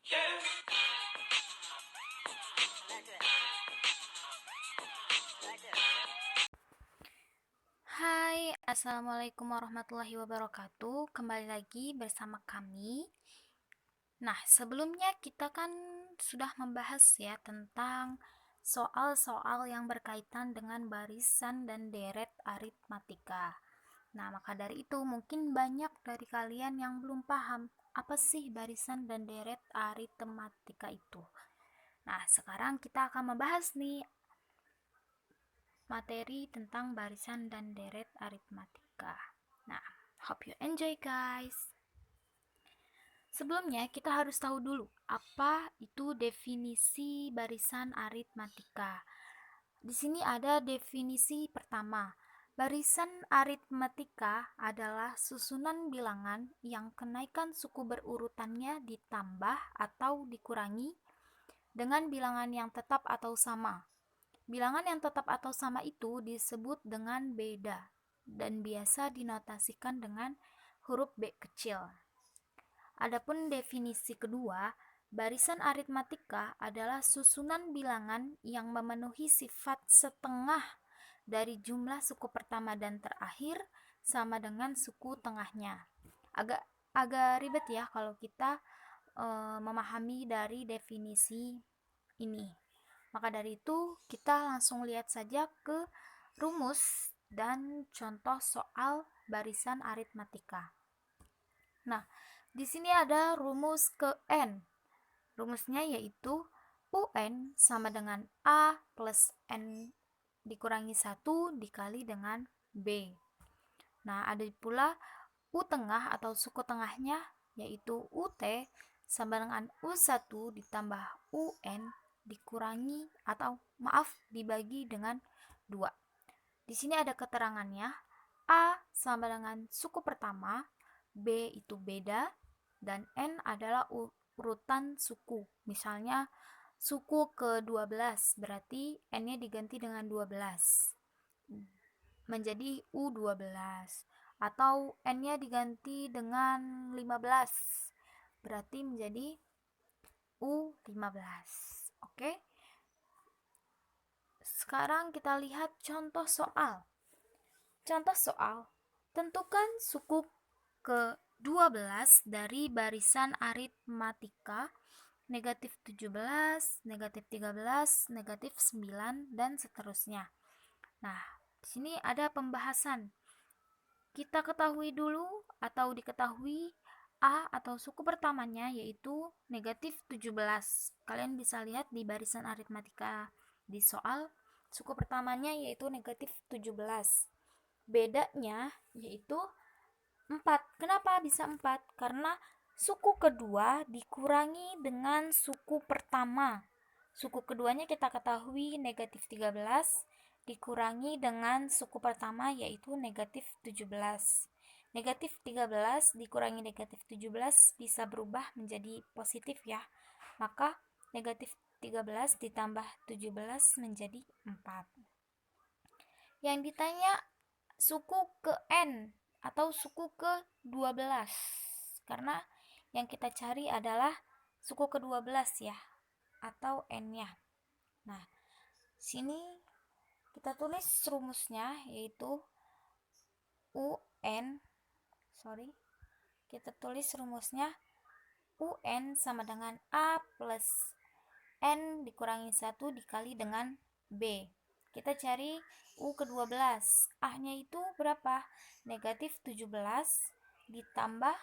Hai, Assalamualaikum warahmatullahi wabarakatuh. Kembali lagi bersama kami. Nah, sebelumnya kita kan sudah membahas ya tentang soal-soal yang berkaitan dengan barisan dan deret aritmatika. Nah, maka dari itu mungkin banyak dari kalian yang belum paham apa sih barisan dan deret aritmatika itu. Nah, sekarang kita akan membahas nih materi tentang barisan dan deret aritmatika. Nah, hope you enjoy guys. Sebelumnya kita harus tahu dulu apa itu definisi barisan aritmatika. Di sini ada definisi pertama. Barisan aritmatika adalah susunan bilangan yang kenaikan suku berurutannya ditambah atau dikurangi dengan bilangan yang tetap atau sama. Bilangan yang tetap atau sama itu disebut dengan beda dan biasa dinotasikan dengan huruf B kecil. Adapun definisi kedua, barisan aritmatika adalah susunan bilangan yang memenuhi sifat setengah dari jumlah suku pertama dan terakhir sama dengan suku tengahnya. Agak ribet ya kalau kita memahami dari definisi ini. Maka dari itu, kita langsung lihat saja ke rumus dan contoh soal barisan aritmatika. Nah, di sini ada rumus ke N. Rumusnya yaitu UN sama dengan A plus N dikurangi 1 dikali dengan B. Nah, ada pula U tengah atau suku tengahnya yaitu UT sama dengan U1 ditambah UN dikurangi atau dibagi dengan 2. Di sini ada keterangannya. A sama dengan suku pertama, B itu beda, dan N adalah urutan suku. Misalnya suku ke-12, berarti N-nya diganti dengan 12 menjadi U12, atau N-nya diganti dengan 15 berarti menjadi U15. Oke. Sekarang kita lihat contoh soal. Contoh soal, tentukan suku ke-12 dari barisan aritmatika negatif 17, negatif 13, negatif 9, dan seterusnya. Nah, di sini ada pembahasan. Kita ketahui dulu atau diketahui A atau suku pertamanya yaitu negatif 17. Kalian bisa lihat di barisan aritmatika di soal, suku pertamanya yaitu negatif 17. Bedanya yaitu 4. Kenapa bisa 4? Karena suku kedua dikurangi dengan suku pertama. Suku keduanya kita ketahui negatif 13 dikurangi dengan suku pertama yaitu negatif 17. Negatif 13 dikurangi negatif 17 bisa berubah menjadi positif ya. Maka negatif 13 ditambah 17 menjadi 4. Yang ditanya suku ke N atau suku ke-12. Karena yang kita cari adalah suku ke-12 ya, atau N-nya. Nah, sini kita tulis rumusnya yaitu kita tulis rumusnya UN sama dengan A plus N dikurangi 1 dikali dengan B. Kita cari U ke-12. A-nya itu berapa? Negatif 17 ditambah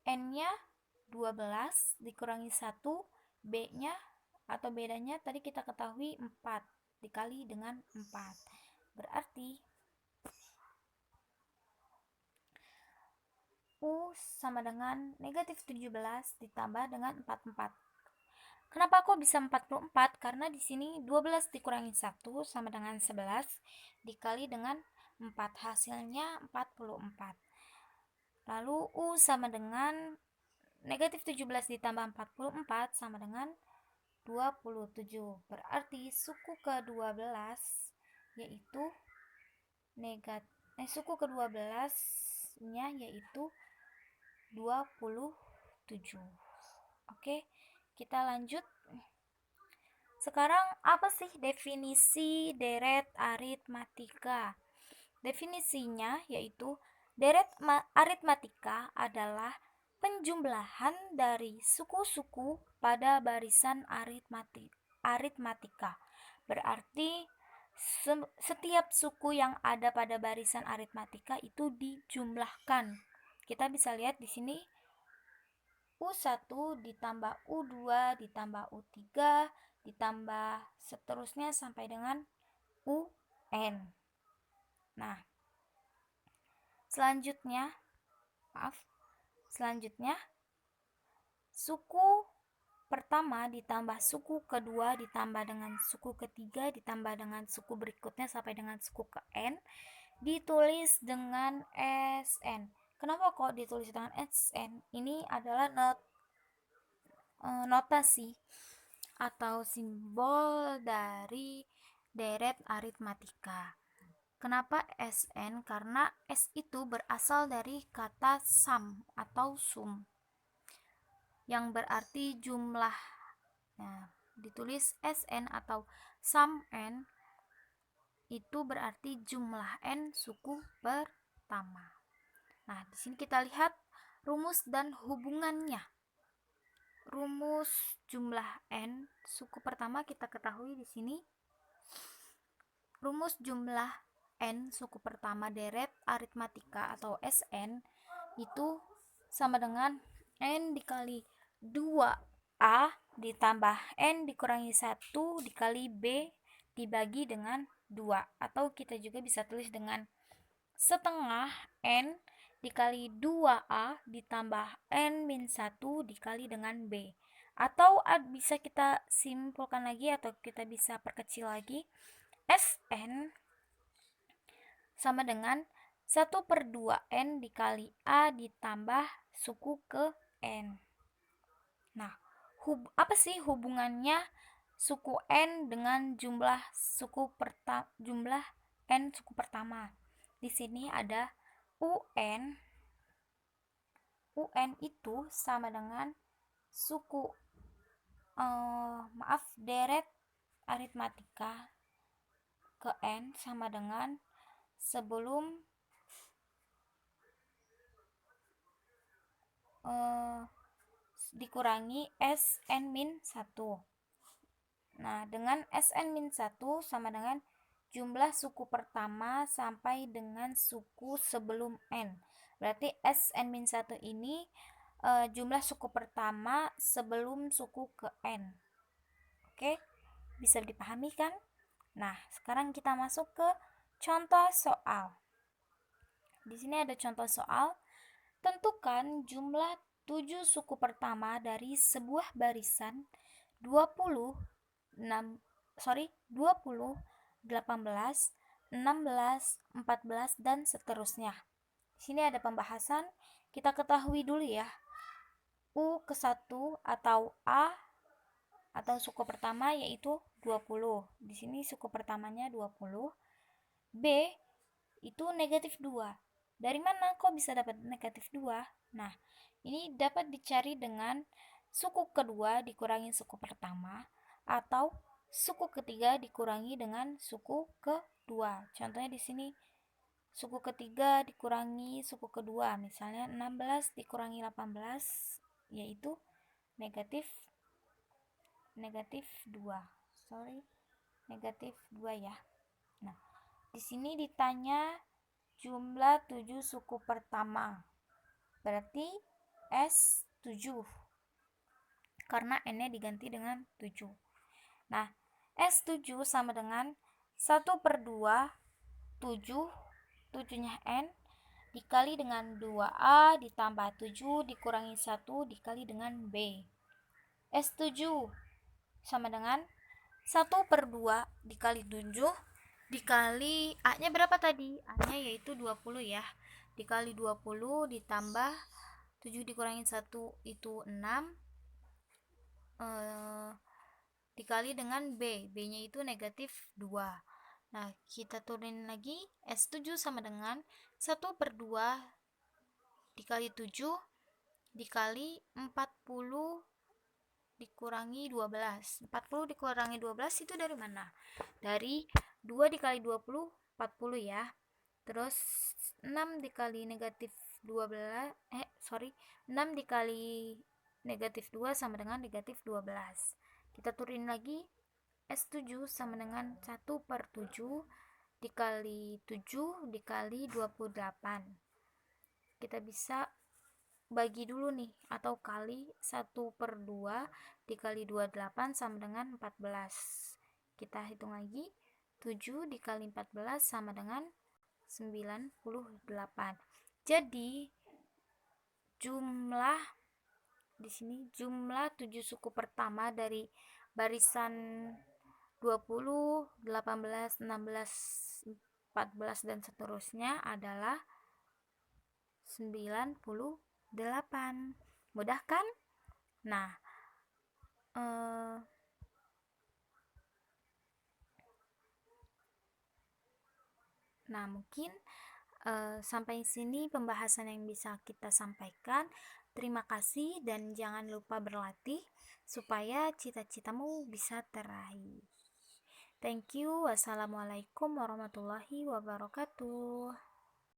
N-nya 12 dikurangi 1, B-nya atau bedanya tadi kita ketahui 4 dikali dengan 4. Berarti U sama dengan negatif 17 ditambah dengan 44. Kenapa kok bisa 44? Karena di sini 12 dikurangi 1 sama dengan 11 dikali dengan 4, hasilnya 44. Lalu U sama dengan negatif 17 ditambah 44 sama dengan 27. Berarti suku ke-12 yaitu suku ke-12 nya yaitu 27. Oke, kita lanjut. Sekarang apa sih definisi deret aritmatika? Definisinya yaitu deret aritmatika adalah penjumlahan dari suku-suku pada barisan aritmatika. Berarti setiap suku yang ada pada barisan aritmatika itu dijumlahkan. Kita bisa lihat di sini U1 ditambah U2 ditambah U3 ditambah seterusnya sampai dengan UN. Nah, selanjutnya suku pertama ditambah suku kedua ditambah dengan suku ketiga ditambah dengan suku berikutnya sampai dengan suku ke N ditulis dengan SN. Kenapa kok ditulis dengan SN? Ini adalah notasi atau simbol dari deret aritmatika. Kenapa SN? Karena S itu berasal dari kata sum atau sum yang berarti jumlah. Nah, ditulis SN atau sum N itu berarti jumlah N suku pertama. Nah, di sini kita lihat rumus dan hubungannya. Rumus jumlah N suku pertama kita ketahui di sini. Rumus jumlah N suku pertama deret aritmatika atau SN itu sama dengan N dikali 2A ditambah N dikurangi 1 dikali B dibagi dengan 2, atau kita juga bisa tulis dengan setengah N dikali 2A ditambah N min 1 dikali dengan B, atau bisa kita simpulkan lagi atau kita bisa perkecil lagi. Sn sama dengan 1/2 N dikali A ditambah suku ke N. Nah, apa sih hubungannya suku N dengan jumlah N suku pertama? Di sini ada UN. UN itu sama dengan suku deret aritmatika ke N sama dengan sebelum dikurangi Sn min 1. Nah, dengan Sn min 1 sama dengan jumlah suku pertama sampai dengan suku sebelum N. Berarti Sn min 1 ini jumlah suku pertama sebelum suku ke N. Oke, bisa dipahami kan? Nah, sekarang kita masuk ke contoh soal. Di sini ada contoh soal. Tentukan jumlah 7 suku pertama dari sebuah barisan 20, 18, 16, 14 dan seterusnya. Di sini ada pembahasan. Kita ketahui dulu ya. U ke 1 atau A atau suku pertama yaitu 20. Di sini suku pertamanya 20. B itu negatif 2. Dari mana kok bisa dapat negatif 2? Nah, ini dapat dicari dengan suku kedua dikurangi suku pertama atau suku ketiga dikurangi dengan suku kedua. Contohnya di sini suku ketiga dikurangi suku kedua, misalnya 16 dikurangi 18 yaitu negatif 2. Negatif 2 ya. Nah, di sini ditanya jumlah 7 suku pertama. Berarti S7. Karena N-nya diganti dengan 7. Nah, S7 sama dengan 1/2 7, 7-nya N dikali dengan 2A ditambah 7 dikurangi 1 dikali dengan B. S7 sama dengan 1/2 dikali 7 dikali A-nya berapa tadi? A-nya yaitu 20 ya. Dikali 20 ditambah 7 dikurangi 1 itu 6 dikali dengan B. B-nya itu negatif 2. Nah, kita turunin lagi. S7 sama dengan 1/2 dikali 7 dikali 40 dikurangi 12. 40 dikurangi 12 itu dari mana? Dari 2 dikali 20, 40 ya. Terus 6 dikali negatif 12, 6 dikali negatif 2 sama dengan negatif 12. Kita turunin lagi, S7 sama dengan 1/7 dikali 7 dikali 28. Kita bisa bagi dulu nih, atau kali 1/2 dikali 28 sama dengan 14. Kita hitung lagi, 7 dikali 14 sama dengan 98. Jadi jumlah di sini jumlah 7 suku pertama dari barisan 20, 18, 16, 14 dan seterusnya adalah 98. Mudah kan? Nah, mungkin sampai sini pembahasan yang bisa kita sampaikan. Terima kasih dan jangan lupa berlatih supaya cita-citamu bisa teraih. Thank you. Wassalamualaikum warahmatullahi wabarakatuh.